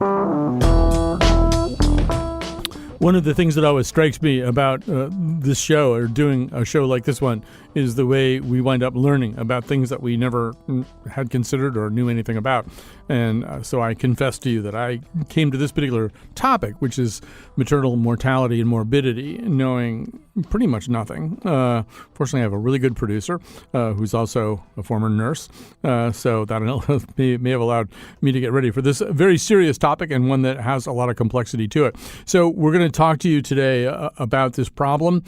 One of the things that always strikes me about this show, or doing a show like this one, is the way we wind up learning about things that we never had considered or knew anything about. And so I confess to you that I came to this particular topic, which is maternal mortality and morbidity, knowing pretty much nothing. Fortunately, I have a really good producer who's also a former nurse, so that may have allowed me to get ready for this very serious topic, and one that has a lot of complexity to it. So we're going to talk to you today about this problem.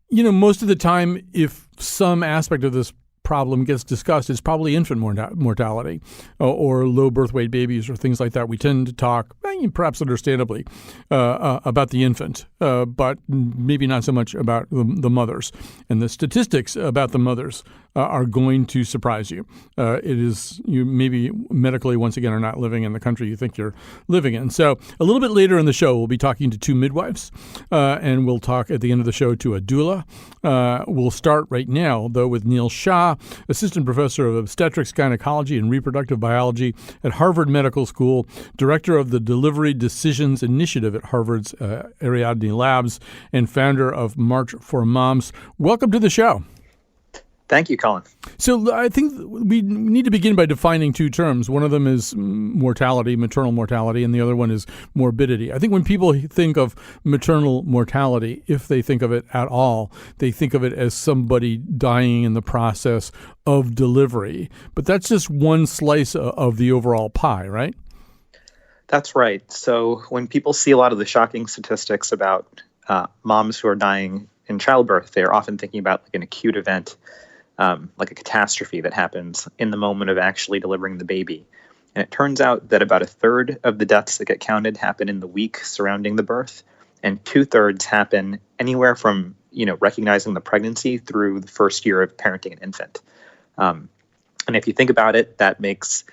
You know, most of the time, if some aspect of this problem gets discussed, it's probably infant mortality or low birth weight babies or things like that. We tend to talk, perhaps understandably, about the infant, but maybe not so much about the mothers. And the statistics about the mothers are going to surprise you. It is, you maybe medically, once again, are not living in the country you think you're living in. So a little bit later in the show, we'll be talking to two midwives, and we'll talk at the end of the show to a doula. We'll start right now, though, with Neil Shah, assistant professor of obstetrics, gynecology, and reproductive biology at Harvard Medical School, director of the Delivery Decisions Initiative at Harvard's Ariadne Labs, and founder of March for Moms. Welcome to the show. Thank you, Colin. So I think we need to begin by defining two terms. One of them is mortality, maternal mortality, and the other one is morbidity. I think when people think of maternal mortality, if they think of it at all, they think of it as somebody dying in the process of delivery. But that's just one slice of the overall pie, right? That's right. So when people see a lot of the shocking statistics about moms who are dying in childbirth, they're often thinking about like an acute event, like a catastrophe that happens in the moment of actually delivering the baby. And it turns out that about a third of the deaths that get counted happen in the week surrounding the birth, and 2/3 happen anywhere from, recognizing the pregnancy through the first year of parenting an infant. And if you think about it, that makes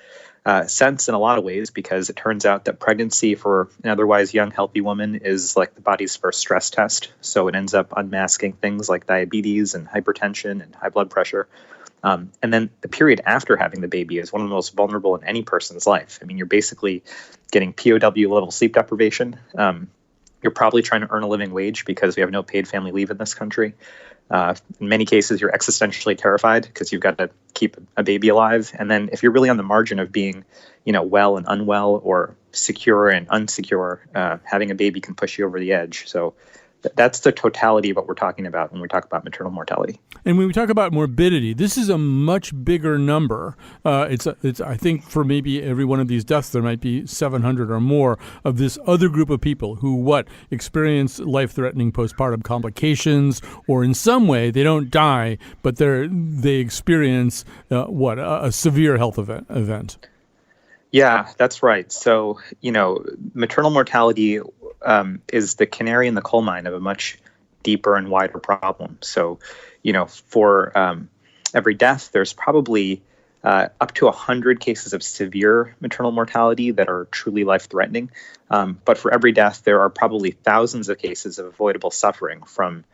sense in a lot of ways, because it turns out that pregnancy for an otherwise young, healthy woman is like the body's first stress test. So it ends up unmasking things like diabetes and hypertension and high blood pressure. And then the period after having the baby is one of the most vulnerable in any person's life. I mean, you're basically getting POW level sleep deprivation. You're probably trying to earn a living wage because we have no paid family leave in this country. In many cases, you're existentially terrified because you've got to keep a baby alive. And then if you're really on the margin of being, well and unwell, or secure and unsecure, having a baby can push you over the edge. So that's the totality of what we're talking about when we talk about maternal mortality. And when we talk about morbidity, this is a much bigger number. It's I think for maybe every one of these deaths, there might be 700 or more of this other group of people who experience life-threatening postpartum complications, or in some way they don't die, but they experience a severe health event. Yeah, that's right. So, maternal mortality is the canary in the coal mine of a much deeper and wider problem. So, for every death, there's probably up to 100 cases of severe maternal mortality that are truly life-threatening. But for every death, there are probably thousands of cases of avoidable suffering from,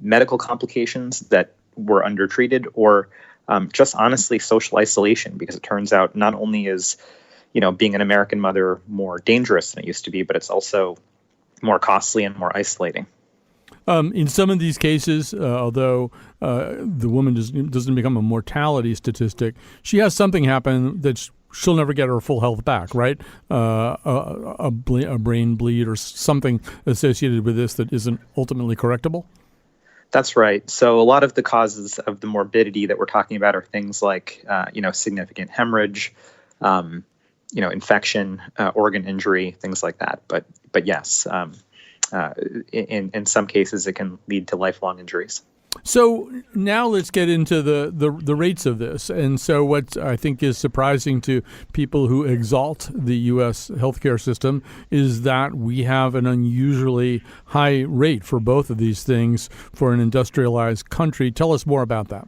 medical complications that were undertreated, or just honestly social isolation, because it turns out not only is being an American mother more dangerous than it used to be, but it's also more costly and more isolating. In some of these cases, although the woman doesn't become a mortality statistic, she has something happen that she'll never get her full health back, right? A brain bleed or something associated with this that isn't ultimately correctable? That's right. So a lot of the causes of the morbidity that we're talking about are things like, significant hemorrhage, infection, organ injury, things like that. But yes, in some cases, it can lead to lifelong injuries. So now let's get into the rates of this. And so what I think is surprising to people who exalt the U.S. healthcare system is that we have an unusually high rate for both of these things for an industrialized country. Tell us more about that.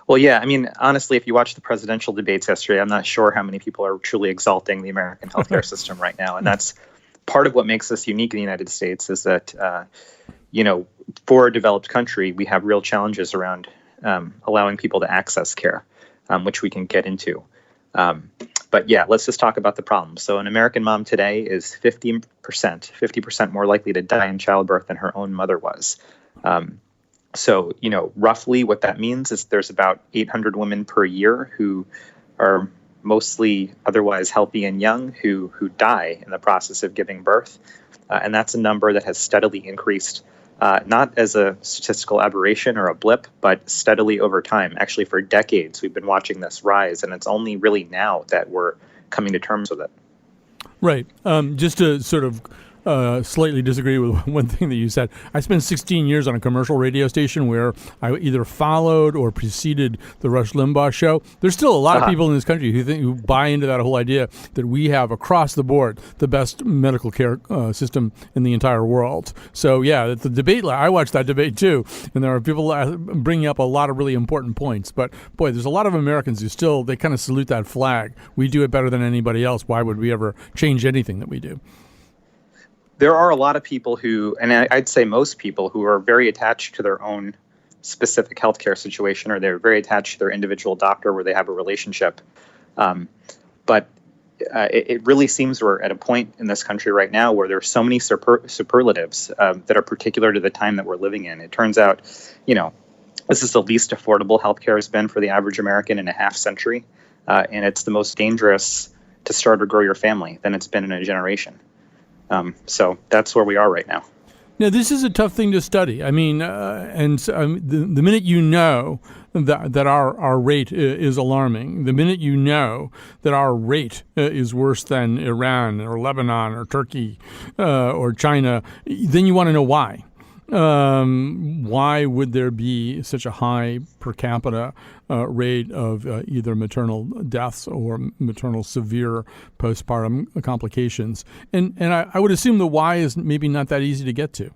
Well, yeah, I mean, honestly, if you watch the presidential debates yesterday, I'm not sure how many people are truly exalting the American healthcare system right now. And that's part of what makes us unique in the United States, is that, for a developed country, we have real challenges around allowing people to access care, which we can get into. But yeah, let's just talk about the problem. So an American mom today is 50% more likely to die in childbirth than her own mother was. So, roughly what that means is there's about 800 women per year who are mostly otherwise healthy and young who die in the process of giving birth. And that's a number that has steadily increased, not as a statistical aberration or a blip, but steadily over time. Actually, for decades, we've been watching this rise, and it's only really now that we're coming to terms with it. Right. Just to sort of slightly disagree with one thing that you said. I spent 16 years on a commercial radio station where I either followed or preceded the Rush Limbaugh show. There's still a lot of people in this country who buy into that whole idea that we have across the board the best medical care system in the entire world. So yeah, the debate, I watched that debate too, and there are people bringing up a lot of really important points. But boy, there's a lot of Americans who still, they kind of salute that flag. We do it better than anybody else. Why would we ever change anything that we do? There are a lot of people who, and I'd say most people, who are very attached to their own specific healthcare situation, or they're very attached to their individual doctor where they have a relationship. But it really seems we're at a point in this country right now where there are so many superlatives that are particular to the time that we're living in. It turns out, this is the least affordable healthcare has been for the average American in a half century. And it's the most dangerous to start or grow your family than it's been in a generation. So that's where we are right now. Now, this is a tough thing to study. I mean, the minute you know that our rate is alarming, the minute you know that our rate is worse than Iran or Lebanon or Turkey or China, then you want to know why. Why would there be such a high per capita rate of either maternal deaths or maternal severe postpartum complications? And I would assume the why is maybe not that easy to get to.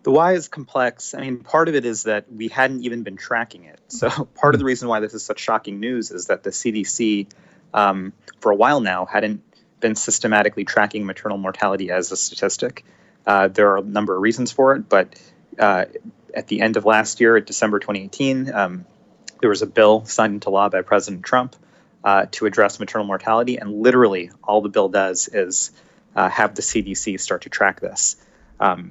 The why is complex. I mean, part of it is that we hadn't even been tracking it. So part of the reason why this is such shocking news is that the CDC, for a while now, hadn't been systematically tracking maternal mortality as a statistic. There are a number of reasons for it, but at the end of last year, at December 2018, there was a bill signed into law by President Trump to address maternal mortality, and literally all the bill does is have the CDC start to track this.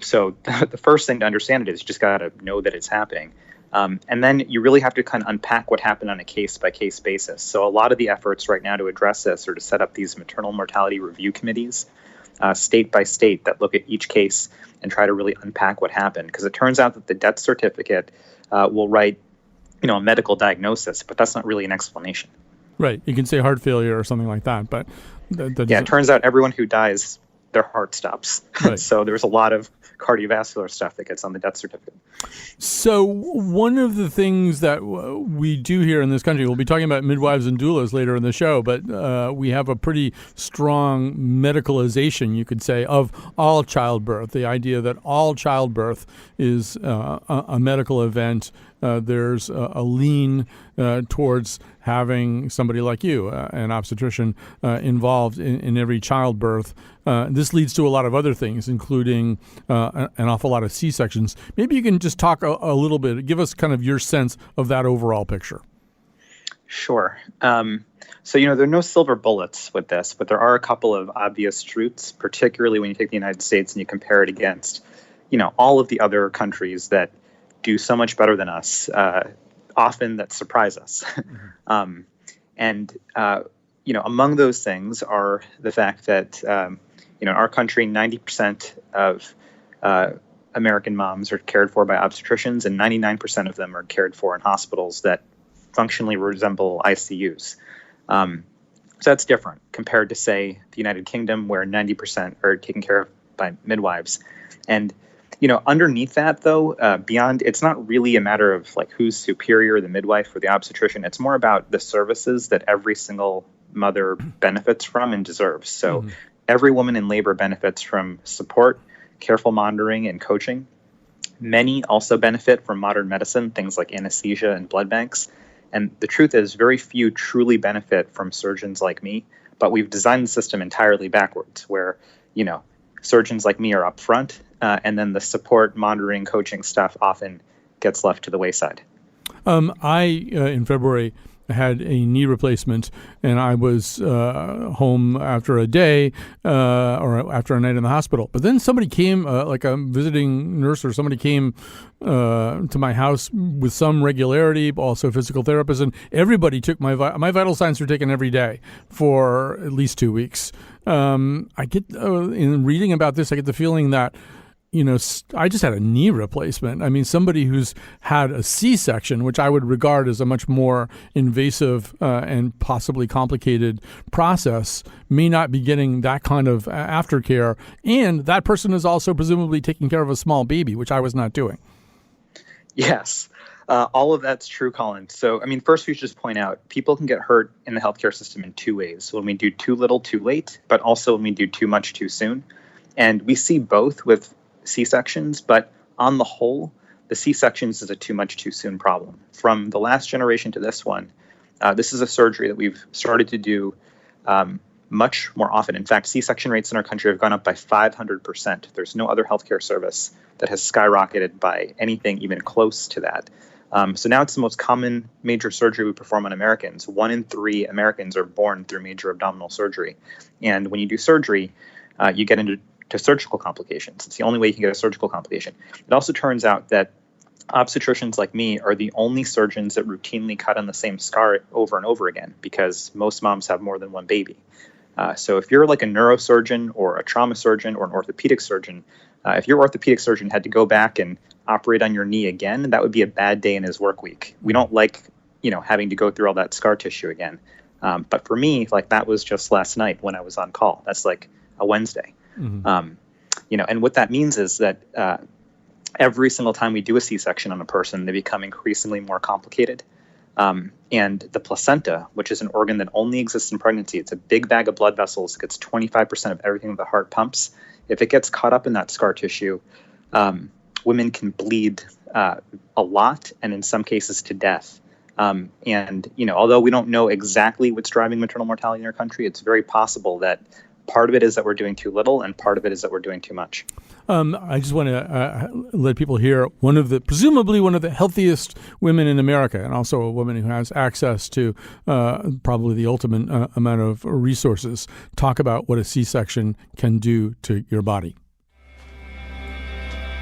So the first thing to understand it is you just got to know that it's happening. And then you really have to kind of unpack what happened on a case-by-case basis. So a lot of the efforts right now to address this are to set up these maternal mortality review committees, state by state, that look at each case and try to really unpack what happened. Because it turns out that the death certificate will write, a medical diagnosis, but that's not really an explanation. Right. You can say heart failure or something like that, but it turns out everyone who dies, their heart stops. Right. So there's a lot of cardiovascular stuff that gets on the death certificate. So one of the things that we do here in this country, we'll be talking about midwives and doulas later in the show, but we have a pretty strong medicalization, you could say, of all childbirth. The idea that all childbirth is a medical event. There's a lean towards having somebody like you, an obstetrician, involved in every childbirth. This leads to a lot of other things, including an awful lot of C-sections. Maybe you can just talk a little bit, give us kind of your sense of that overall picture. Sure. So, there are no silver bullets with this, but there are a couple of obvious truths, particularly when you take the United States and you compare it against, all of the other countries that do so much better than us, often that surprise us. Among those things are the fact that, in our country, 90% of American moms are cared for by obstetricians, and 99% of them are cared for in hospitals that functionally resemble ICUs. So that's different compared to, say, the United Kingdom, where 90% are taken care of by midwives. And underneath that, though, beyond, it's not really a matter of like who's superior, the midwife or the obstetrician. It's more about the services that every single mother benefits from and deserves. So every woman in labor benefits from support, careful monitoring, and coaching. Many also benefit from modern medicine, things like anesthesia and blood banks. And the truth is, very few truly benefit from surgeons like me, but we've designed the system entirely backwards, where, surgeons like me are up front, and then the support, monitoring, coaching stuff often gets left to the wayside. In February, had a knee replacement, and I was home after a day or after a night in the hospital. But then somebody came, like a visiting nurse or somebody came to my house with some regularity, also a physical therapist, and everybody took my vital signs were taken every day for at least 2 weeks. I get in reading about this, I get the feeling that I just had a knee replacement. I mean, somebody who's had a C-section, which I would regard as a much more invasive and possibly complicated process, may not be getting that kind of aftercare. And that person is also presumably taking care of a small baby, which I was not doing. Yes. All of that's true, Colin. So, first we should just point out, people can get hurt in the healthcare system in two ways. When we do too little, too late, but also when we do too much, too soon. And we see both with C-sections, but on the whole, the C-sections is a too much, too soon problem. From the last generation to this one, this is a surgery that we've started to do much more often. In fact, C-section rates in our country have gone up by 500%. There's no other healthcare service that has skyrocketed by anything even close to that. So now it's the most common major surgery we perform on Americans. 1 in 3 Americans are born through major abdominal surgery. And when you do surgery, you get into surgical complications. It's the only way you can get a surgical complication. It also turns out that obstetricians like me are the only surgeons that routinely cut on the same scar over and over again, because most moms have more than one baby. So if you're like a neurosurgeon or a trauma surgeon or an orthopedic surgeon, if your orthopedic surgeon had to go back and operate on your knee again, that would be a bad day in his work week. We don't like, having to go through all that scar tissue again. But for me, like, that was just last night when I was on call. That's like a Wednesday. Mm-hmm. And what that means is that every single time we do a C-section on a person, they become increasingly more complicated. And the placenta, which is an organ that only exists in pregnancy, it's a big bag of blood vessels. It gets 25% of everything the heart pumps. If it gets caught up in that scar tissue, women can bleed a lot, and in some cases to death. And although we don't know exactly what's driving maternal mortality in our country, it's very possible that part of it is that we're doing too little, and part of it is that we're doing too much. I just want to let people hear presumably one of the healthiest women in America, and also a woman who has access to probably the ultimate amount of resources, talk about what a C-section can do to your body.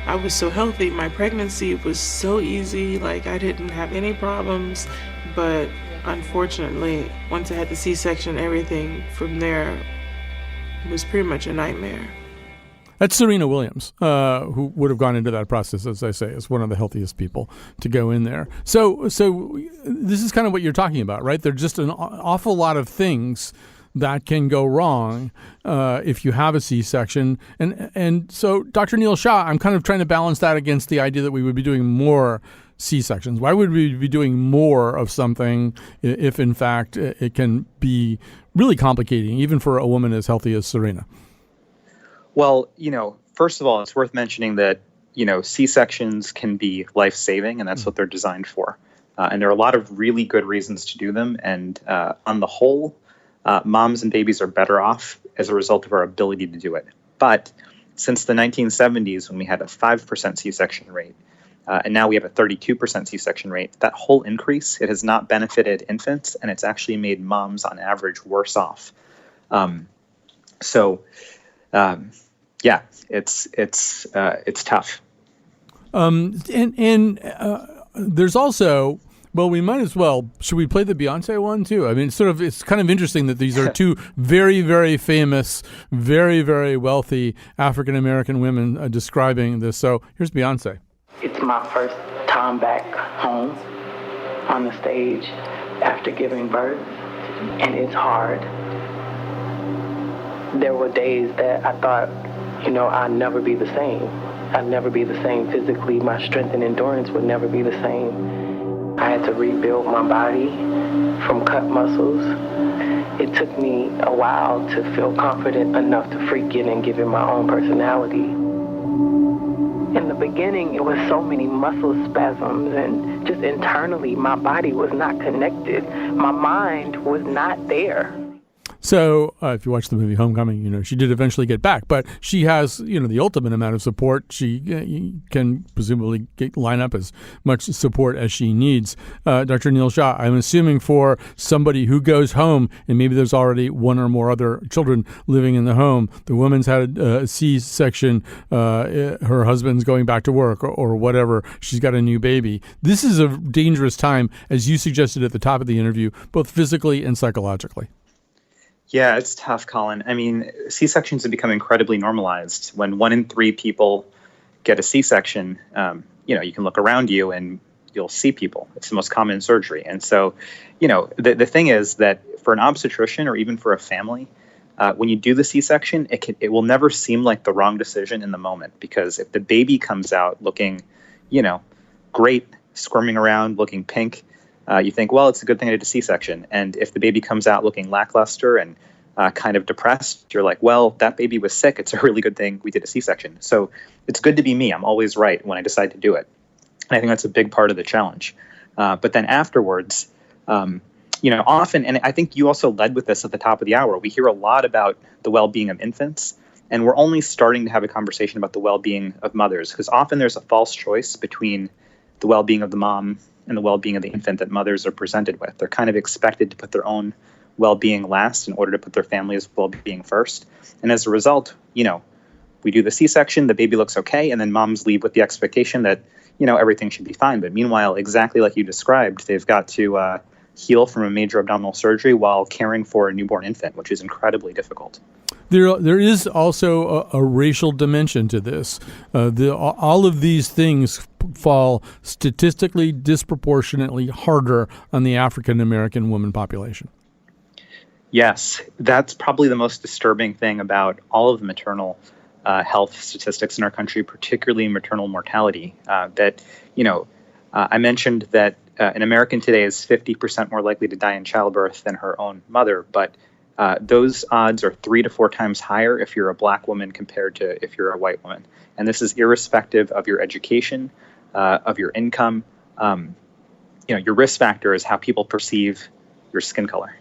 I was so healthy. My pregnancy was so easy. Like, I didn't have any problems. But unfortunately, once I had the C-section, everything from there was pretty much a nightmare. That's Serena Williams, who would have gone into that process, as I say, as one of the healthiest people to go in there. So this is kind of what you're talking about, right? There are just an awful lot of things that can go wrong if you have a C-section. And so, Dr. Neil Shah, I'm kind of trying to balance that against the idea that we would be doing more C-sections. Why would we be doing more of something if, in fact, it can be really complicating, even for a woman as healthy as Serena? Well, first of all, it's worth mentioning that, C-sections can be life-saving, and that's what they're designed for. And there are a lot of really good reasons to do them. And on the whole, moms and babies are better off as a result of our ability to do it. But since the 1970s, when we had a 5% C-section rate, and now we have a 32% C-section rate, that whole increase, it has not benefited infants, and it's actually made moms on average worse off. Yeah, it's tough. There's also, well, we might as well, should we play the Beyonce one too? I mean, it's kind of interesting that these are two very, very famous, very, very wealthy African-American women describing this. So here's Beyonce. It's my first time back home on the stage after giving birth, and it's hard. There were days that I thought, I'd never be the same. I'd never be the same physically. My strength and endurance would never be the same. I had to rebuild my body from cut muscles. It took me a while to feel confident enough to freak in and give it my own personality. In the beginning, it was so many muscle spasms, and just internally, my body was not connected. My mind was not there. So if you watch the movie Homecoming, she did eventually get back, but she has, the ultimate amount of support. She can presumably line up as much support as she needs. Dr. Neil Shah, I'm assuming for somebody who goes home and maybe there's already one or more other children living in the home, the woman's had a C-section, her husband's going back to work or whatever, she's got a new baby. This is a dangerous time, as you suggested at the top of the interview, both physically and psychologically. Yeah, it's tough, Colin. I mean, C-sections have become incredibly normalized. When 1 in 3 people get a C-section, you can look around you and you'll see people. It's the most common surgery. And so, the thing is that for an obstetrician or even for a family, when you do the C-section, it will never seem like the wrong decision in the moment, because if the baby comes out looking, great, squirming around, looking pink, you think, well, it's a good thing I did a C-section. And if the baby comes out looking lackluster and kind of depressed, you're like, well, that baby was sick. It's a really good thing we did a C-section. So it's good to be me. I'm always right when I decide to do it. And I think that's a big part of the challenge. But then afterwards, often, and I think you also led with this at the top of the hour, we hear a lot about the well-being of infants. And we're only starting to have a conversation about the well-being of mothers, because often there's a false choice between the well-being of the mom and the well-being of the infant that mothers are presented with. They're kind of expected to put their own well-being last in order to put their family's well-being first. And as a result, we do the C-section, the baby looks okay, and then moms leave with the expectation that, everything should be fine. But meanwhile, exactly like you described, they've got to heal from a major abdominal surgery while caring for a newborn infant, which is incredibly difficult. There is also a racial dimension to this. All of these things fall statistically disproportionately harder on the African American woman population. Yes, that's probably the most disturbing thing about all of the maternal health statistics in our country, particularly maternal mortality. I mentioned that an American today is 50% more likely to die in childbirth than her own mother, but those odds are 3 to 4 times higher if you're a black woman compared to if you're a white woman. And this is irrespective of your education, of your income. Your risk factor is how people perceive your skin color.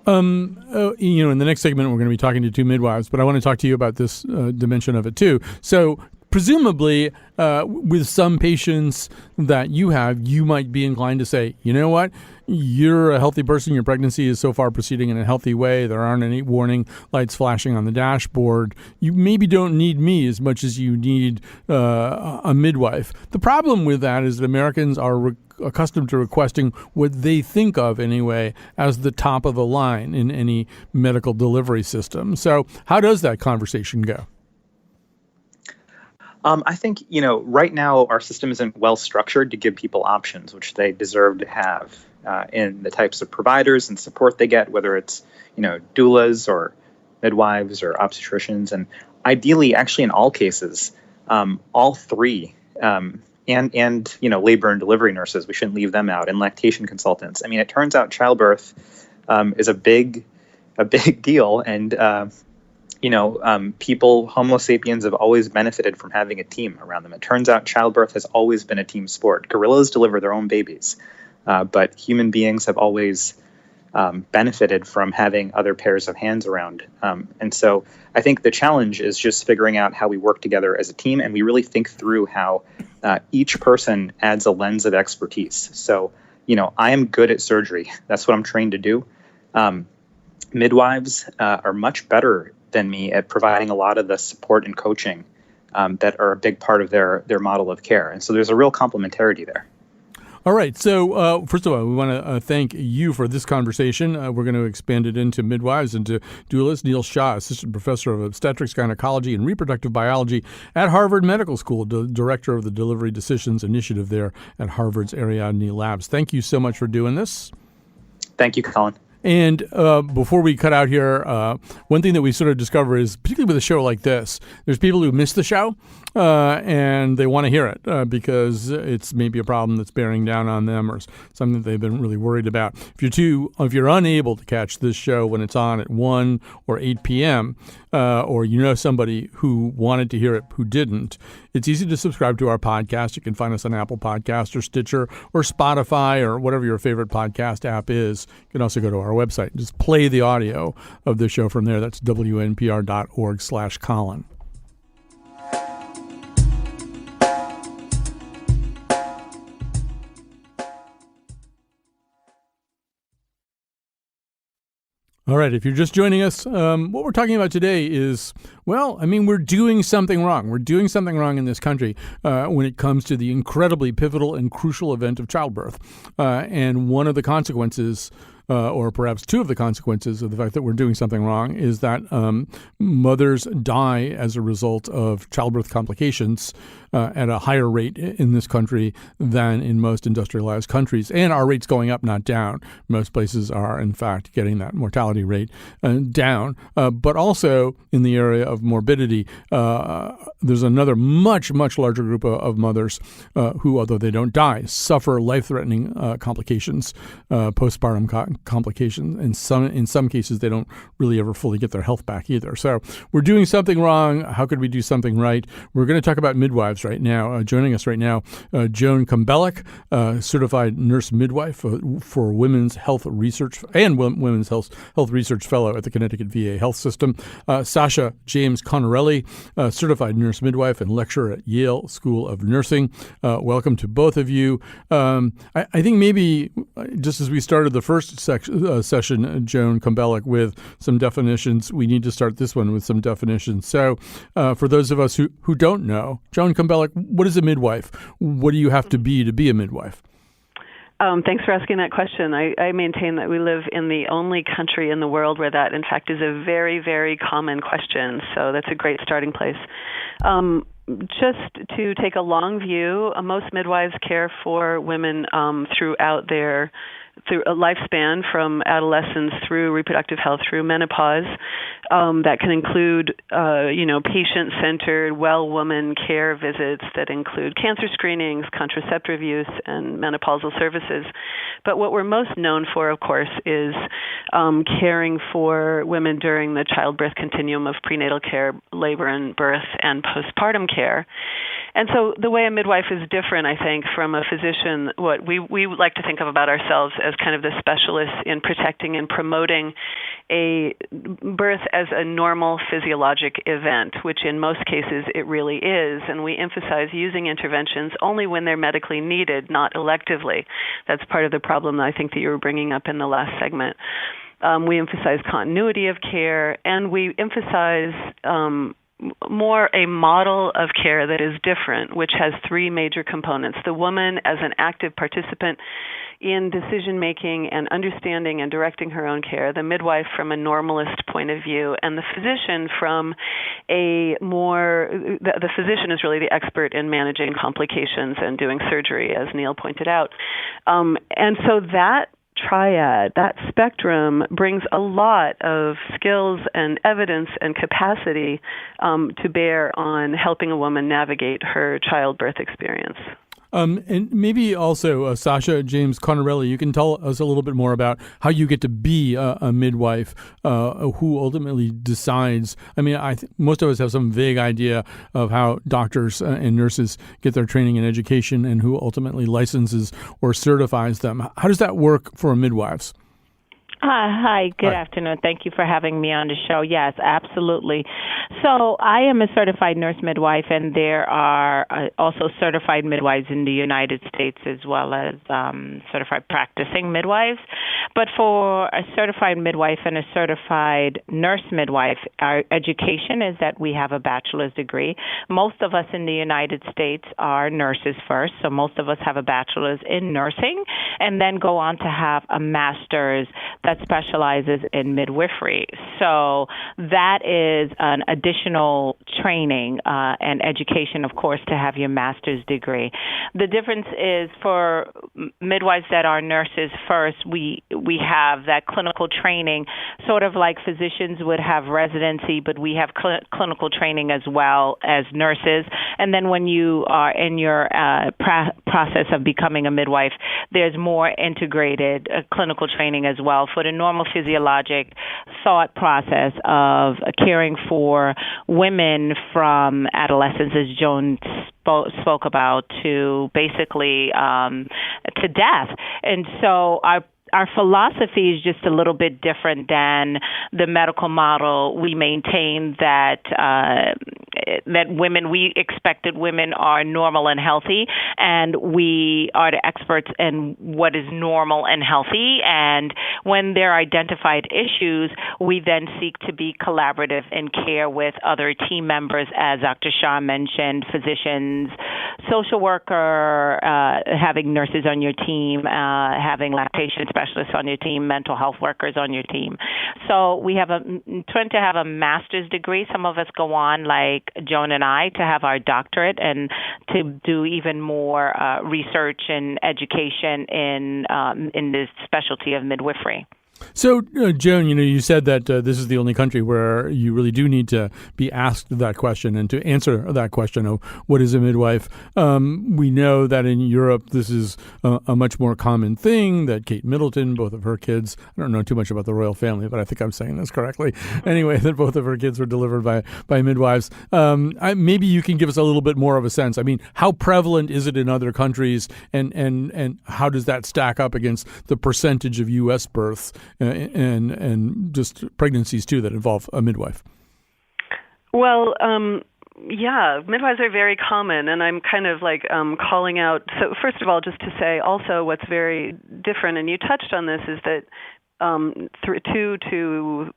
In the next segment, we're going to be talking to 2 midwives, but I want to talk to you about this dimension of it too. So presumably, with some patients that you have, you might be inclined to say, you know what? You're a healthy person. Your pregnancy is so far proceeding in a healthy way. There aren't any warning lights flashing on the dashboard. You maybe don't need me as much as you need a midwife. The problem with that is that Americans are accustomed to requesting what they think of, anyway, as the top of the line in any medical delivery system. So how does that conversation go? I think, right now our system isn't well structured to give people options, which they deserve to have in the types of providers and support they get, whether it's, doulas or midwives or obstetricians. And ideally, actually, in all cases, all 3, and labor and delivery nurses, we shouldn't leave them out, and lactation consultants. I mean, it turns out childbirth is a big deal. And, people, Homo sapiens, have always benefited from having a team around them. It turns out childbirth has always been a team sport. Gorillas deliver their own babies, but human beings have always benefited from having other pairs of hands around. And so I think the challenge is just figuring out how we work together as a team, and we really think through how each person adds a lens of expertise. So, I am good at surgery. That's what I'm trained to do. Midwives are much better than me at providing a lot of the support and coaching that are a big part of their model of care. And so there's a real complementarity there. All right. So first of all, we want to thank you for this conversation. We're going to expand it into midwives and to doulas. Neil Shah, assistant professor of obstetrics, gynecology, and reproductive biology at Harvard Medical School, director of the Delivery Decisions Initiative there at Harvard's Ariadne Labs. Thank you so much for doing this. Thank you, Colin. And before we cut out here, one thing that we sort of discover is, particularly with a show like this, there's people who miss the show and they want to hear it because it's maybe a problem that's bearing down on them or something that they've been really worried about. If you're unable to catch this show when it's on at 1 or 8 p.m., or somebody who wanted to hear it who didn't, it's easy to subscribe to our podcast. You can find us on Apple Podcasts or Stitcher or Spotify or whatever your favorite podcast app is. You can also go to our our website. Just play the audio of the show from there. That's wnpr.org/Colin. All right, if you're just joining us, what we're talking about today is, we're doing something wrong. We're doing something wrong in this country when it comes to the incredibly pivotal and crucial event of childbirth. And one of the consequences, or perhaps two of the consequences of the fact that we're doing something wrong, is that mothers die as a result of childbirth complications at a higher rate in this country than in most industrialized countries. And our rate's going up, not down. Most places are, in fact, getting that mortality rate down. But also in the area of morbidity, there's another much, much larger group of mothers who, although they don't die, suffer life-threatening complications, postpartum complications. In some cases, they don't really ever fully get their health back either. So we're doing something wrong. How could we do something right? We're going to talk about midwives right now. Joining us right now, Joan Kumbelek, certified nurse midwife for Women's Health Research and Women's Health Research Fellow at the Connecticut VA Health System. Sasha James Conarelli, certified nurse midwife and lecturer at Yale School of Nursing. Welcome to both of you. I think maybe just as we started the first session, Joan Kumbelek, with some definitions, we need to start this one with some definitions. So for those of us who don't know, Joan Kumbelek, what is a midwife? What do you have to be a midwife? Thanks for asking that question. I maintain that we live in the only country in the world where that, in fact, is a very, very common question. So that's a great starting place. Just to take a long view, most midwives care for women throughout their a lifespan, from adolescence through reproductive health through menopause. That can include, patient-centered, well-woman care visits that include cancer screenings, contraceptive use, and menopausal services. But what we're most known for, of course, is caring for women during the childbirth continuum of prenatal care, labor and birth, and postpartum care. And so the way a midwife is different, I think, from a physician, what we like to think of about ourselves as kind of the specialists in protecting and promoting a birth as a normal physiologic event, which in most cases it really is. And we emphasize using interventions only when they're medically needed, not electively. That's part of the problem that I think that you were bringing up in the last segment. We emphasize continuity of care, and we emphasize more a model of care that is different, which has three major components. The woman as an active participant in decision-making and understanding and directing her own care, the midwife from a normalist point of view, and the physician from the physician is really the expert in managing complications and doing surgery, as Neil pointed out. And so that triad, that spectrum, brings a lot of skills and evidence and capacity to bear on helping a woman navigate her childbirth experience. And maybe also, Sasha James Conarelli, you can tell us a little bit more about how you get to be a midwife who ultimately decides. I mean, most of us have some vague idea of how doctors and nurses get their training and education and who ultimately licenses or certifies them. How does that work for midwives? Hi, good afternoon. Thank you for having me on the show. Yes, absolutely. So I am a certified nurse midwife, and there are also certified midwives in the United States as well as certified practicing midwives. But for a certified midwife and a certified nurse midwife, our education is that we have a bachelor's degree. Most of us in the United States are nurses first, so most of us have a bachelor's in nursing and then go on to have a master's that specializes in midwifery. So that is an additional training and education, of course, to have your master's degree. The difference is for midwives that are nurses first, we have that clinical training, sort of like physicians would have residency, but we have clinical training as well as nurses. And then when you are in your process of becoming a midwife, there's more integrated clinical training as well for the normal physiologic thought process of caring for women from adolescence, as Joan spoke about, to basically to death. And so our our philosophy is just a little bit different than the medical model. We maintain that we expected women are normal and healthy, and we are the experts in what is normal and healthy. And when there are identified issues, we then seek to be collaborative in care with other team members, as Dr. Shah mentioned, physicians, social worker, having nurses on your team, having lactation specialists on your team, mental health workers on your team. So we tend to have a master's degree. Some of us go on, like Joan and I, to have our doctorate and to do even more research and education in the specialty of midwifery. So, Joan, you said that this is the only country where you really do need to be asked that question and to answer that question of what is a midwife. We know that in Europe, this is a much more common thing, that Kate Middleton, both of her kids, I don't know too much about the royal family, but I think I'm saying this correctly. Anyway, that both of her kids were delivered by midwives. Maybe you can give us a little bit more of a sense. I mean, how prevalent is it in other countries, and how does that stack up against the percentage of U.S. births and just pregnancies too that involve a midwife? Well, midwives are very common, and I'm kind of like calling out. So first of all, just to say also what's very different, and you touched on this, is that 2 to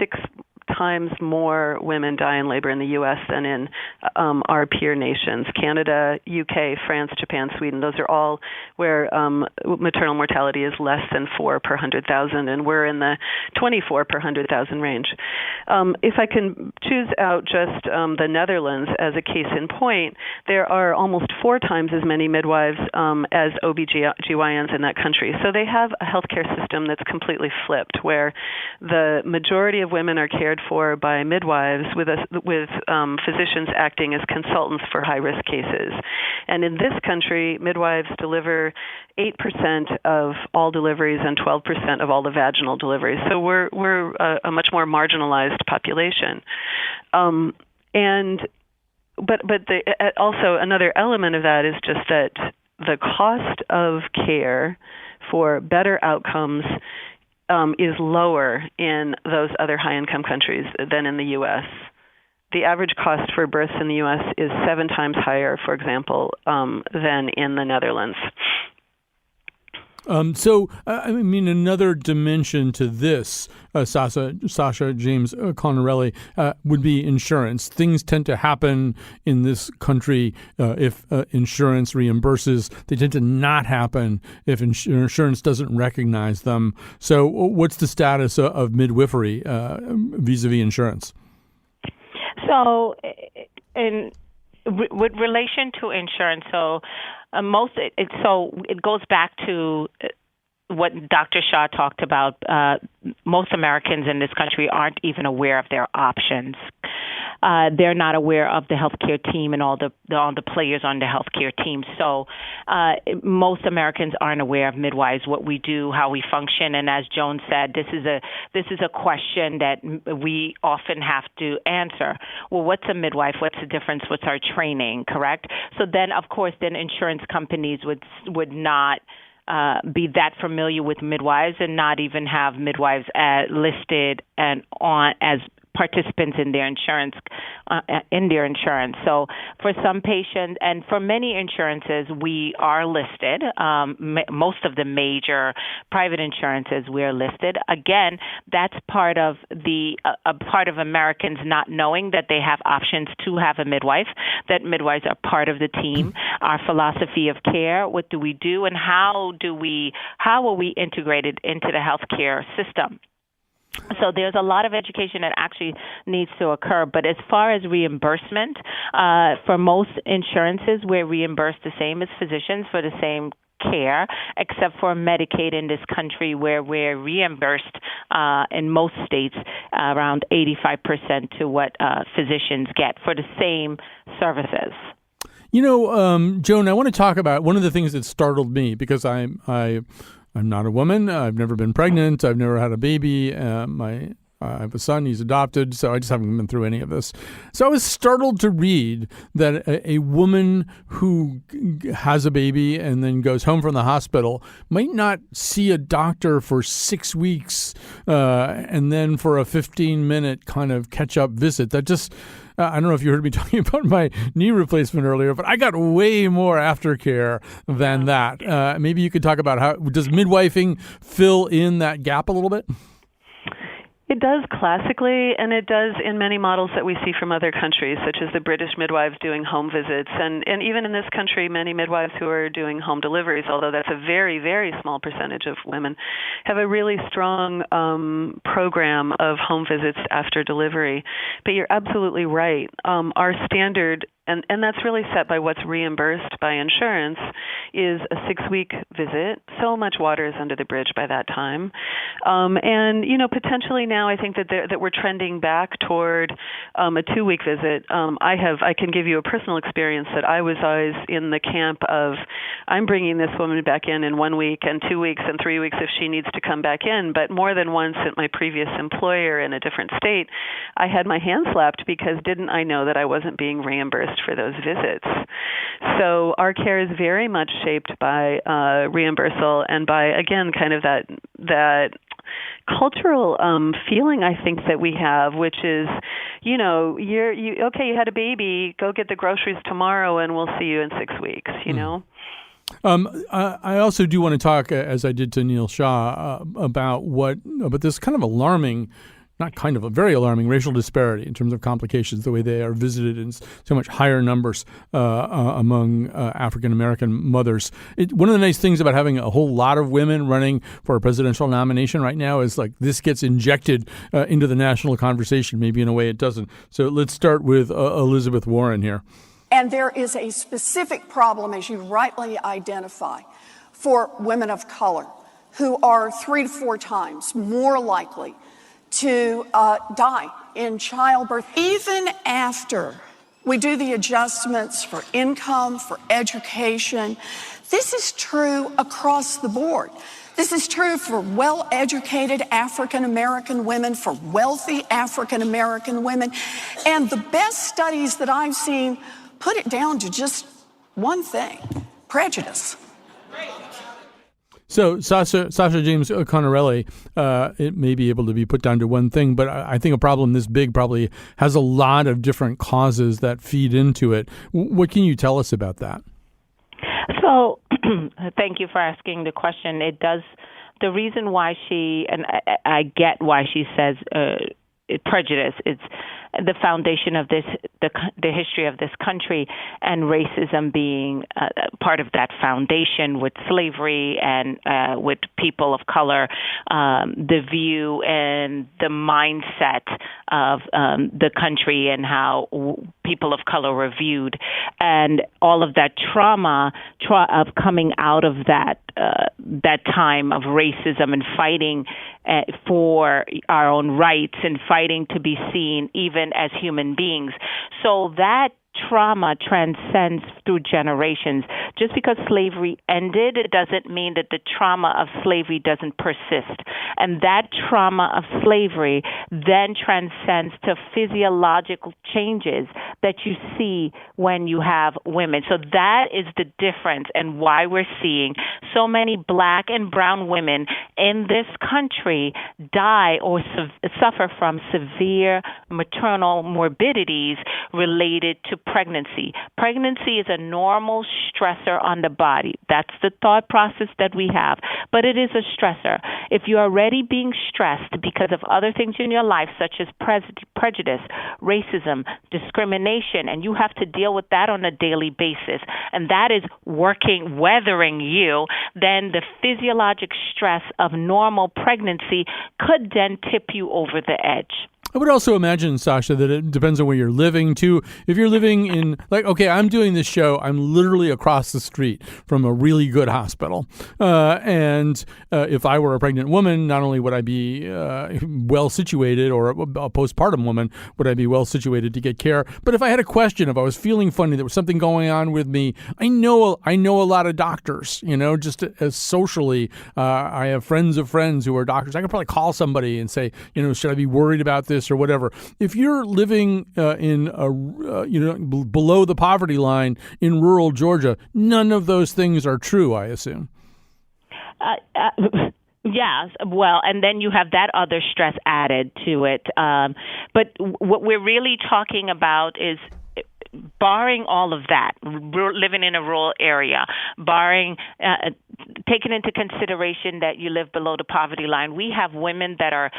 6 times more women die in labor in the U.S. than in our peer nations. Canada, UK, France, Japan, Sweden, those are all where maternal mortality is less than 4 per 100,000, and we're in the 24 per 100,000 range. If I can choose out just the Netherlands as a case in point, there are almost 4 times as many midwives as OBGYNs in that country. So they have a healthcare system that's completely flipped, where the majority of women are cared for by midwives, with physicians acting as consultants for high-risk cases. And in this country, midwives deliver 8% of all deliveries and 12% of all the vaginal deliveries. So we're a much more marginalized population. But also another element of that is just that the cost of care for better outcomes is lower in those other high-income countries than in the U.S. The average cost for births in the U.S. is 7 times higher, for example, than in the Netherlands. Another dimension to this, Sasha James Conarelli, would be insurance. Things tend to happen in this country if insurance reimburses. They tend to not happen if insurance doesn't recognize them. So what's the status of midwifery vis-a-vis insurance? So with relation to insurance, it goes back to what Dr. Shah talked about. Most Americans in this country aren't even aware of their options. They're not aware of the healthcare team and all the players on the healthcare team. So most Americans aren't aware of midwives, what we do, how we function. And as Joan said, this is a question that we often have to answer. Well, what's a midwife? What's the difference? What's our training? Correct? So then, of course, insurance companies would not be that familiar with midwives and not even have midwives listed and on as participants in their insurance. So for some patients and for many insurances, we are listed. Most of the major private insurances, we are listed. Again, that's part of a part of Americans not knowing that they have options to have a midwife, that midwives are part of the team. Our philosophy of care, what do we do, and how are we integrated into the healthcare system? So there's a lot of education that actually needs to occur. But as far as reimbursement, for most insurances, we're reimbursed the same as physicians for the same care, except for Medicaid in this country, where we're reimbursed in most states around 85% to what physicians get for the same services. Joan, I want to talk about one of the things that startled me, because I'm not a woman. I've never been pregnant. I've never had a baby. My I have a son, he's adopted, so I just haven't been through any of this. So I was startled to read that a woman who has a baby and then goes home from the hospital might not see a doctor for 6 weeks and then for a 15-minute kind of catch-up visit. That just... I don't know if you heard me talking about my knee replacement earlier, but I got way more aftercare than that. Maybe you could talk about how does midwifing fill in that gap a little bit? It does classically, and it does in many models that we see from other countries, such as the British midwives doing home visits. And even in this country, many midwives who are doing home deliveries, although that's a very, very small percentage of women, have a really strong program of home visits after delivery. But you're absolutely right. Our standard, and that's really set by what's reimbursed by insurance, is a 6-week visit. So much water is under the bridge by that time. And, potentially now I think that we're trending back toward a 2-week visit. I can give you a personal experience that I was always in the camp of, I'm bringing this woman back in 1 week and 2 weeks and 3 weeks if she needs to come back in. But more than once at my previous employer in a different state, I had my hand slapped because didn't I know that I wasn't being reimbursed for those visits. So our care is very much shaped by reimbursal and by, again, kind of that cultural feeling I think that we have, which is, you had a baby, go get the groceries tomorrow and we'll see you in 6 weeks, you know? I also do want to talk, as I did to Neil Shah, about this kind of alarming, not kind of, a very alarming racial disparity in terms of complications, the way they are visited in so much higher numbers among African-American mothers. One of the nice things about having a whole lot of women running for a presidential nomination right now is like this gets injected into the national conversation, maybe in a way it doesn't. So let's start with Elizabeth Warren here. And there is a specific problem, as you rightly identify, for women of color who are 3 to 4 times more likely to die in childbirth, even after we do the adjustments for income, for education. This is true across the board. This is true for well-educated African-American women, for wealthy African-American women. And the best studies that I've seen put it down to just one thing: prejudice. So Sasha James Connorelli, it may be able to be put down to one thing, but I think a problem this big probably has a lot of different causes that feed into it. What can you tell us about that? So thank you for asking the question. It does. The reason why and I get why she says prejudice, it's the foundation of the history of this country, and racism being part of that foundation with slavery and with people of color, the view and the mindset of the country and how people of color were viewed, and all of that trauma of coming out of that time of racism and fighting for our own rights and fighting to be seen even as human beings. So that trauma transcends through generations. Just because slavery ended, it doesn't mean that the trauma of slavery doesn't persist. And that trauma of slavery then transcends to physiological changes that you see when you have women. So that is the difference, and why we're seeing so many black and brown women in this country die or suffer from severe maternal morbidities related to pregnancy. Pregnancy is a normal stressor on the body. That's the thought process that we have. But it is a stressor. If you're already being stressed because of other things in your life, such as prejudice, racism, discrimination, and you have to deal with that on a daily basis, and that is weathering you, then the physiologic stress of normal pregnancy could then tip you over the edge. I would also imagine, Sasha, that it depends on where you're living, too. If you're living in, like, okay, I'm doing this show. I'm literally across the street from a really good hospital. And if I were a pregnant woman, not only would I be well-situated, or a postpartum woman, would I be well-situated to get care, but if I had a question, if I was feeling funny, there was something going on with me, I know a lot of doctors, just as socially. I have friends of friends who are doctors. I could probably call somebody and say, should I be worried about this or whatever. If you're living in below the poverty line in rural Georgia, none of those things are true, I assume. Yes, well, and then you have that other stress added to it. But what we're really talking about is, barring all of that, living in a rural area, barring taking into consideration that you live below the poverty line, we have women that are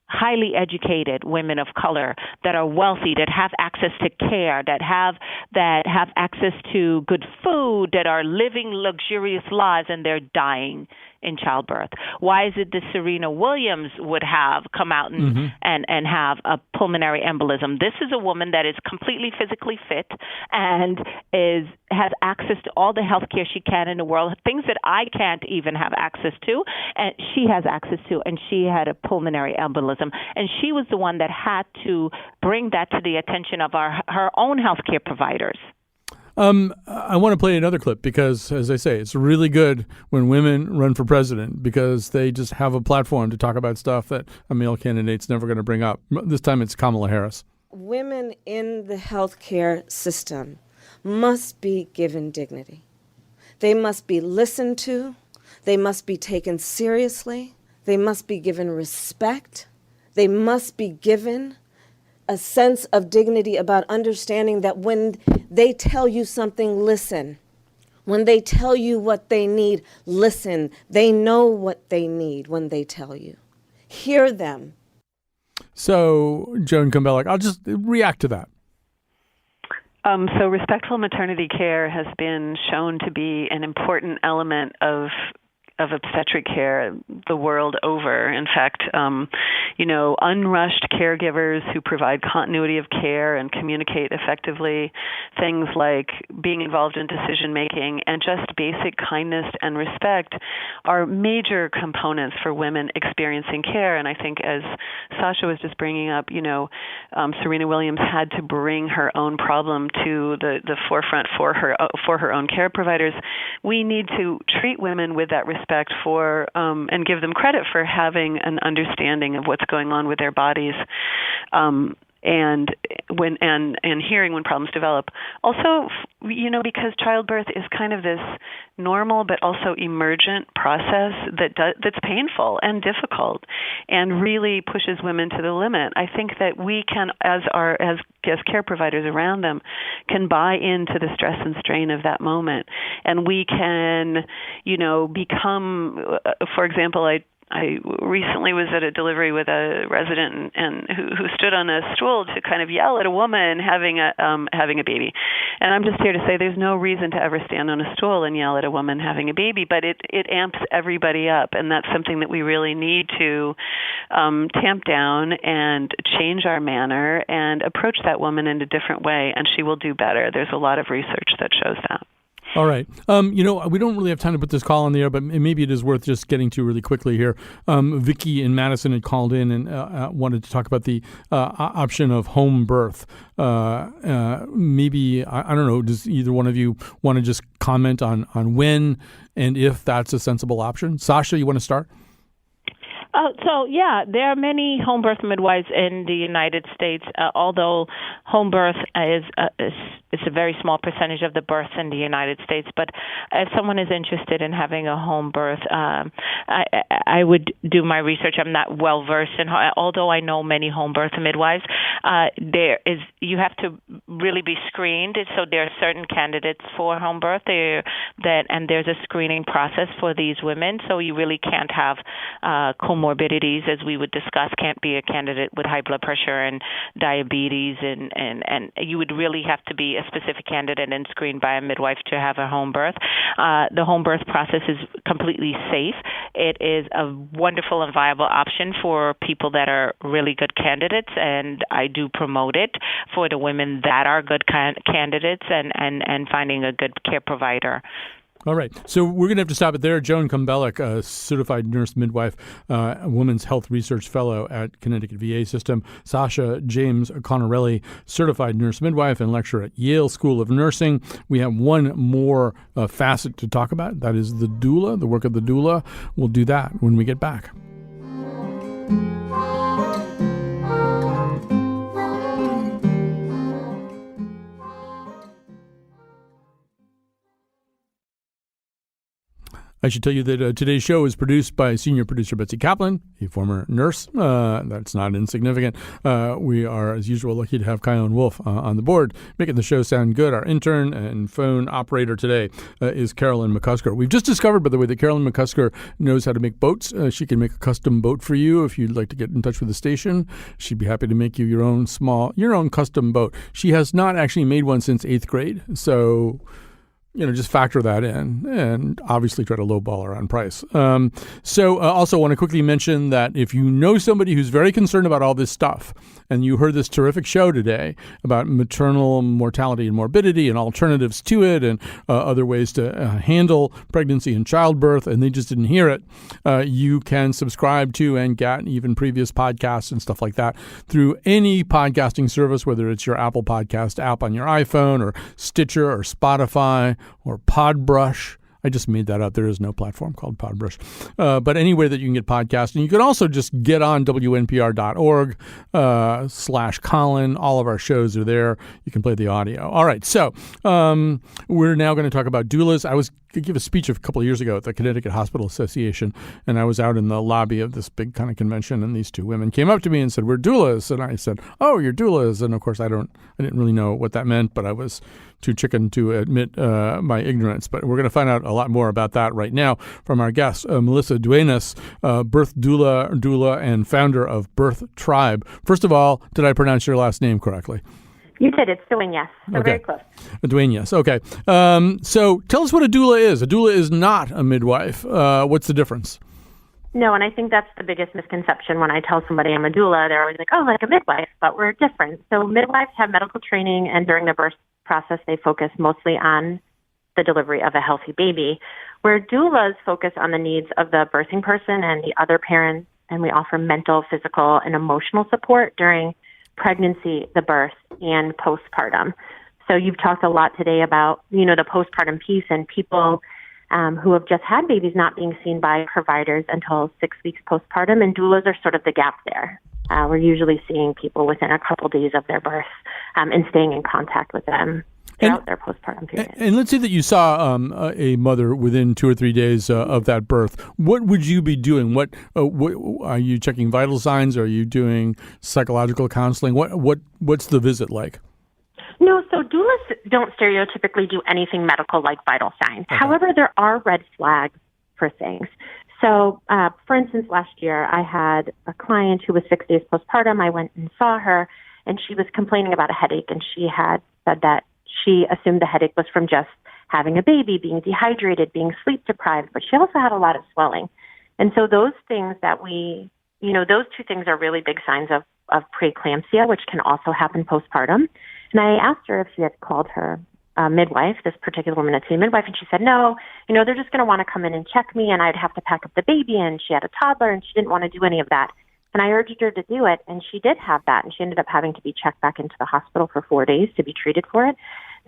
highly educated, women of color, that are wealthy, that have access to care, that have access to good food, that are living luxurious lives, and they're dying in childbirth. Why is it that Serena Williams would have come out and have a pulmonary embolism? This is a woman that is completely physically fit and has access to all the health care she can in the world, things that I can't even have access to, and she has access to, and she had a pulmonary embolism. And she was the one that had to bring that to the attention of her own health care providers. I want to play another clip because, as I say, it's really good when women run for president because they just have a platform to talk about stuff that a male candidate's never going to bring up. This time it's Kamala Harris. Women in the healthcare system must be given dignity. They must be listened to. They must be taken seriously. They must be given respect. They must be given a sense of dignity about understanding that when they tell you something, listen. When they tell you what they need, listen. They know what they need when they tell you. Hear them. So, Joan Kumbelek, I'll just react to that. So respectful maternity care has been shown to be an important element of obstetric care the world over. In fact, unrushed caregivers who provide continuity of care and communicate effectively, things like being involved in decision making and just basic kindness and respect are major components for women experiencing care. And I think, as Sasha was just bringing up, Serena Williams had to bring her own problem to the forefront for her own care providers. We need to treat women with that respect for and give them credit for having an understanding of what's going on with their bodies, and hearing when problems develop. Also, because childbirth is kind of this normal but also emergent process that's painful and difficult and really pushes women to the limit. I think that we can, as care providers around them, can buy into the stress and strain of that moment, and we can, become. For example, I recently was at a delivery with a resident and who stood on a stool to kind of yell at a woman having a baby. And I'm just here to say there's no reason to ever stand on a stool and yell at a woman having a baby, but it amps everybody up, and that's something that we really need to tamp down and change our manner and approach that woman in a different way, and she will do better. There's a lot of research that shows that. All right. We don't really have time to put this call on the air, but maybe it is worth just getting to really quickly here. Vicky in Madison had called in and wanted to talk about the option of home birth. Maybe, I don't know, does either one of you want to just comment on when and if that's a sensible option? Sasha, you want to start? There are many home birth midwives in the United States, although home birth is a very small percentage of the births in the United States. But if someone is interested in having a home birth, I would do my research. I'm not well versed in, although I know many home birth midwives. You have to really be screened. So there are certain candidates for home birth and there's a screening process for these women. So you really can't have comorbidity comorbidities, as we would discuss, can't be a candidate with high blood pressure and diabetes, and you would really have to be a specific candidate and screened by a midwife to have a home birth. The home birth process is completely safe. It is a wonderful and viable option for people that are really good candidates, and I do promote it for the women that are good candidates and finding a good care provider. All right. So we're going to have to stop it there. Joan Kumbelek, a certified nurse midwife, a women's health research fellow at Connecticut VA System. Sasha James Connorelli, certified nurse midwife and lecturer at Yale School of Nursing. We have one more facet to talk about. That is the doula, the work of the doula. We'll do that when we get back. I should tell you that today's show is produced by senior producer Betsy Kaplan, a former nurse. That's not insignificant. We are, as usual, lucky to have Kyone Wolf on the board, making the show sound good. Our intern and phone operator today is Carolyn McCusker. We've just discovered, by the way, that Carolyn McCusker knows how to make boats. She can make a custom boat for you if you'd like to get in touch with the station. She'd be happy to make you your own custom boat. She has not actually made one since 8th grade, so just factor that in and obviously try to lowball her on price. Also want to quickly mention that if you know somebody who's very concerned about all this stuff and you heard this terrific show today about maternal mortality and morbidity and alternatives to it and other ways to handle pregnancy and childbirth, and they just didn't hear it, you can subscribe to and get even previous podcasts and stuff like that through any podcasting service, whether it's your Apple Podcast app on your iPhone or Stitcher or Spotify or Podbrush. I just made that up. There is no platform called Podbrush. But anywhere that you can get podcasts. And you can also just get on WNPR.org/Colin. All of our shows are there. You can play the audio. All right. So we're now going to talk about doulas. I gave a speech a couple of years ago at the Connecticut Hospital Association, and I was out in the lobby of this big kind of convention, and these two women came up to me and said, "We're doulas." And I said, "Oh, you're doulas." And of course, I didn't really know what that meant, but I was too chicken to admit my ignorance. But we're going to find out a lot more about that right now from our guest, Melissa Duenas, birth doula, and founder of Birth Tribe. First of all, did I pronounce your last name correctly? You did. It's Duenas. So okay. Very close. Duenas. Okay. So tell us what a doula is. A doula is not a midwife. What's the difference? No, and I think that's the biggest misconception when I tell somebody I'm a doula. They're always like, oh, like a midwife, but we're different. So midwives have medical training, and during the birth process, they focus mostly on the delivery of a healthy baby, where doulas focus on the needs of the birthing person and the other parents, and we offer mental, physical, and emotional support during pregnancy, the birth, and postpartum. So you've talked a lot today about, the postpartum piece and people who have just had babies not being seen by providers until 6 weeks postpartum, and doulas are sort of the gap there. We're usually seeing people within a couple days of their birth and staying in contact with them throughout their postpartum period. And let's say that you saw a mother within 2 or 3 days of that birth. What would you be doing? What are you checking vital signs? Are you doing psychological counseling? What's the visit like? No, so doulas don't stereotypically do anything medical like vital signs. Okay. However, there are red flags for things. So, for instance, last year I had a client who was 6 days postpartum. I went and saw her, and she was complaining about a headache, and she had said that she assumed the headache was from just having a baby, being dehydrated, being sleep deprived, but she also had a lot of swelling. And so those things that those two things are really big signs of preeclampsia, which can also happen postpartum. And I asked her if she had called her midwife, this particular woman at City Midwife, and she said, no, they're just going to want to come in and check me, and I'd have to pack up the baby, and she had a toddler, and she didn't want to do any of that. And I urged her to do it, and she did have that, and she ended up having to be checked back into the hospital for 4 days to be treated for it.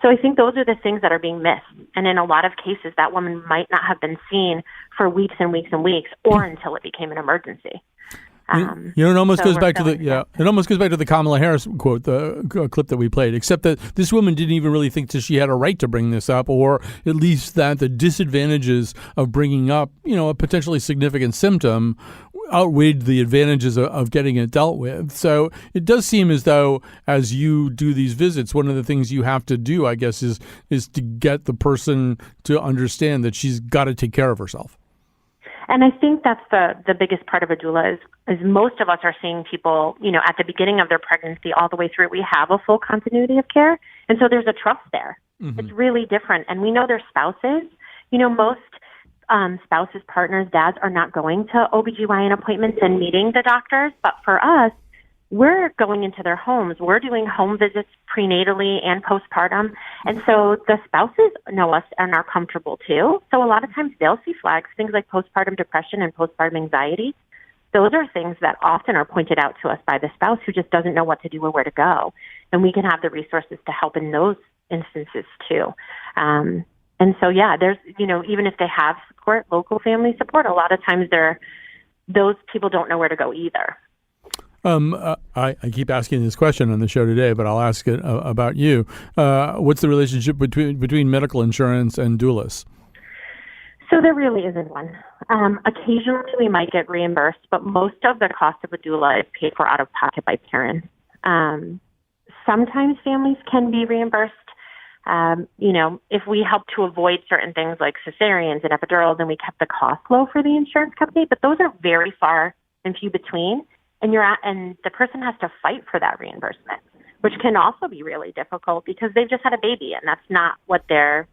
So I think those are the things that are being missed. And in a lot of cases, that woman might not have been seen for weeks and weeks and weeks, or until it became an emergency. It almost goes back to the Kamala Harris quote, the clip that we played, except that this woman didn't even really think that she had a right to bring this up, or at least that the disadvantages of bringing up, a potentially significant symptom outweighed the advantages of getting it dealt with. So it does seem as though, as you do these visits, one of the things you have to do, I guess, is to get the person to understand that she's got to take care of herself. And I think that's the biggest part of a doula is most of us are seeing people, at the beginning of their pregnancy all the way through. We have a full continuity of care. And so there's a trust there. Mm-hmm. It's really different. And we know their spouses. Most spouses, partners, dads are not going to OBGYN appointments and meeting the doctors. But for us, we're going into their homes. We're doing home visits prenatally and postpartum. And so the spouses know us and are comfortable too. So a lot of times they'll see flags, things like postpartum depression and postpartum anxiety. Those are things that often are pointed out to us by the spouse who just doesn't know what to do or where to go. And we can have the resources to help in those instances too. And so, there's, even if they have support, local family support, a lot of times those people don't know where to go either. I keep asking this question on the show today, but I'll ask it about you. What's the relationship between medical insurance and doulas? So there really isn't one. Occasionally we might get reimbursed, but most of the cost of a doula is paid for out of pocket by parents. Sometimes families can be reimbursed. If we help to avoid certain things like cesareans and epidurals, then we kept the cost low for the insurance company, but those are very far and few between. And the person has to fight for that reimbursement, which can also be really difficult because they've just had a baby and that's not what their,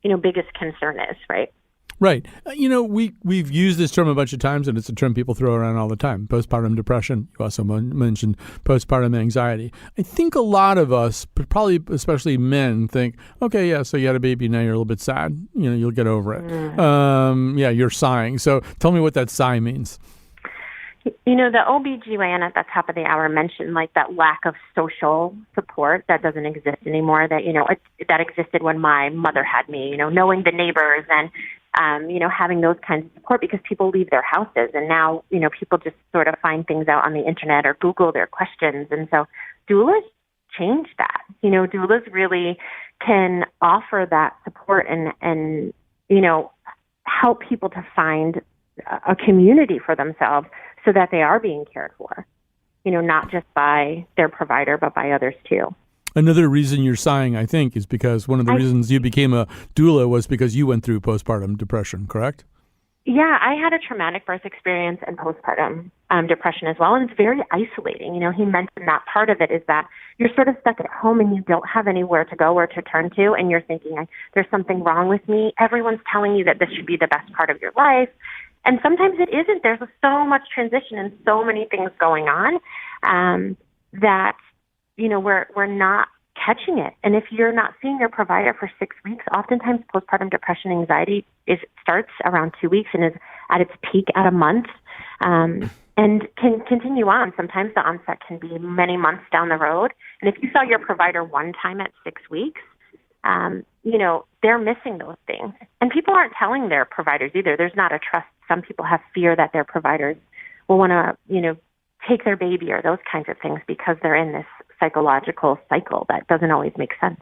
biggest concern is, right? Right. We've used this term a bunch of times, and it's a term people throw around all the time. Postpartum depression. You also mentioned postpartum anxiety. I think a lot of us, but probably especially men, think, okay, yeah, so you had a baby, now you're a little bit sad. You'll get over it. You're sighing. So tell me what that sigh means. The OBGYN at the top of the hour mentioned like that lack of social support that doesn't exist anymore, that, that existed when my mother had me, knowing the neighbors and, having those kinds of support because people leave their houses and now, people just sort of find things out on the internet or Google their questions. And so doulas change that. Doulas really can offer that support and help people to find a community for themselves so that they are being cared for, not just by their provider, but by others too. Another reason you're sighing, I think, is because one of the reasons you became a doula was because you went through postpartum depression, correct? Yeah, I had a traumatic birth experience and postpartum depression as well, and it's very isolating. He mentioned that part of it is that you're sort of stuck at home and you don't have anywhere to go or to turn to, and you're thinking, there's something wrong with me. Everyone's telling you that this should be the best part of your life. And sometimes it isn't. There's so much transition and so many things going on that, we're not catching it. And if you're not seeing your provider for 6 weeks, oftentimes postpartum depression anxiety starts around 2 weeks and is at its peak at a month and can continue on. Sometimes the onset can be many months down the road. And if you saw your provider one time at 6 weeks, they're missing those things. And people aren't telling their providers either. There's not a trust. Some people have fear that their providers will want to, take their baby or those kinds of things because they're in this psychological cycle that doesn't always make sense.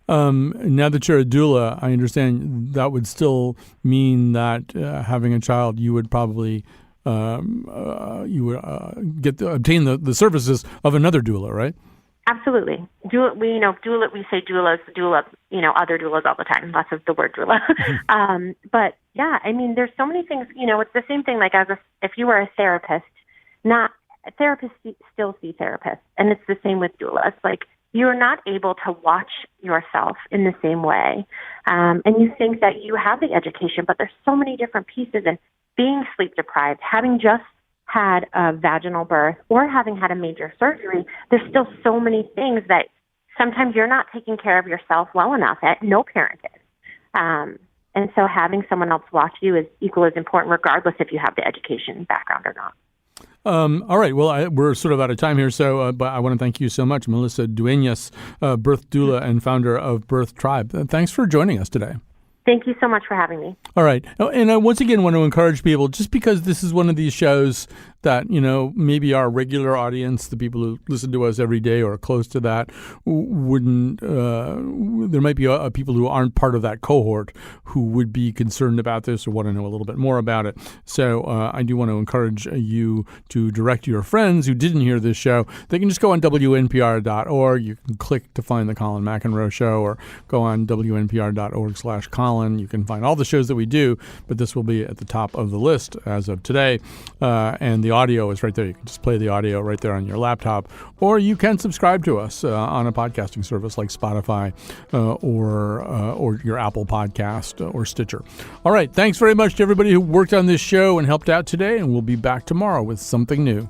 Now that you're a doula, I understand that would still mean that having a child, you would probably obtain the services of another doula, right? Absolutely. Doula, we say doulas, other doulas all the time. Lots of the word doula. But yeah, there's so many things. It's the same thing. Like if you were a therapist, therapists still see therapists, and it's the same with doulas. Like you're not able to watch yourself in the same way, and you think that you have the education, but there's so many different pieces. And being sleep deprived, having just had a vaginal birth or having had a major surgery, there's still so many things that sometimes you're not taking care of yourself well enough. No parent is. And so having someone else watch you is equally as important, regardless if you have the education background or not. All right. Well, we're sort of out of time here, so but I want to thank you so much, Melissa Duenas, birth doula and founder of Birth Tribe. Thanks for joining us today. Thank you so much for having me. All right. And I once again want to encourage people, just because this is one of these shows that, maybe our regular audience, the people who listen to us every day or are close to that, wouldn't, there might be people who aren't part of that cohort who would be concerned about this or want to know a little bit more about it. So I do want to encourage you to direct your friends who didn't hear this show. They can just go on WNPR.org. You can click to find the Colin McEnroe Show or go on WNPR.org/Colin. Allen. You can find all the shows that we do, but this will be at the top of the list as of today. And the audio is right there. You can just play the audio right there on your laptop, or you can subscribe to us on a podcasting service like Spotify or your Apple Podcast or Stitcher. All right. Thanks very much to everybody who worked on this show and helped out today, and we'll be back tomorrow with something new.